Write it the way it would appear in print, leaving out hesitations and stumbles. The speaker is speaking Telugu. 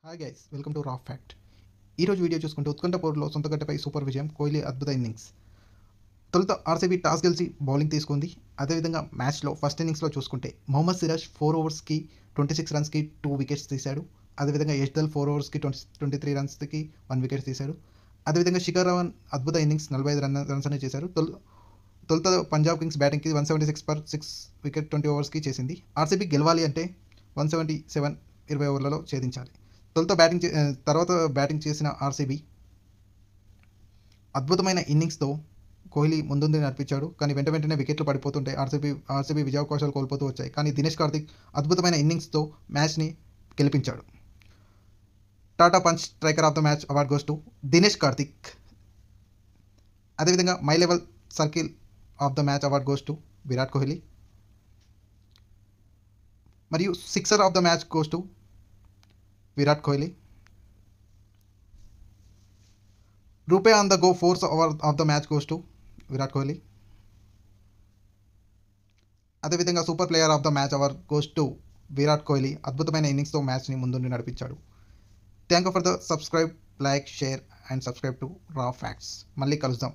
హాయ్ గైస్, వెల్కమ్ టు రా ఫ్యాక్ట్. ఈరోజు వీడియో చూసుకుంటే ఉత్కంఠ పోరులో సొంత గడ్డపై సూపర్ విజయం, కోహ్లీ అద్భుత ఇన్నింగ్స్. తొలుత ఆర్సీబీ టాస్ గెలిచి బౌలింగ్ తీసుకుంది. అదేవిధంగా మ్యాచ్లో ఫస్ట్ ఇన్నింగ్స్లో చూసుకుంటే మొహమ్మద్ సిరాజ్ 4 ఓవర్స్కి 26 రన్స్కి 2 వికెట్స్ తీశాడు. అదేవిధంగా యష్దల్ 4 ఓవర్స్కి 23 రన్స్కి 1 వికెట్ తీశాడు. అదేవిధంగా శిఖర్ ధవన్ అద్భుత ఇన్నింగ్స్ 45 రన్స్ అనేది చేశారు. తొలుత పంజాబ్ కింగ్స్ బ్యాటింగ్కి 176 ఫర్ 6 వికెట్ 20 ఓవర్స్కి చేసింది. ఆర్సీబీ గెలవాలి అంటే 177 20 ఓవర్లలో ఛేదించాలి. తర్వాత బ్యాటింగ్ చేసిన ఆర్సీబీ అద్భుతమైన ఇన్నింగ్స్తో కోహ్లీ ముందుండి నడిపించాడు. కానీ వెంటనే వికెట్లు పడిపోతుంటే ఆర్సీబీ విజయావకాశాలు కోల్పోతూ వచ్చాయి. కానీ దినేష్ కార్తిక్ అద్భుతమైన ఇన్నింగ్స్తో మ్యాచ్ని గెలిపించాడు. Tata punch striker of the match award goes to Dinesh Karthik. అదేవిధంగా my eleven circle of the match award goes to Virat Kohli. మరియు sixer of the match goes to Virat Kohli. RuPay on the go fours of the match goes to Virat Kohli. అదేవిధంగా super player of the match award goes to Virat Kohli. అద్భుతమైన ఇన్నింగ్స్తో మ్యాచ్ని ముందుండి నడిపించాడు. Thank you for the subscribe, like, share and subscribe to రా ఫ్యాక్ట్స్. మళ్ళీ కలుద్దాం.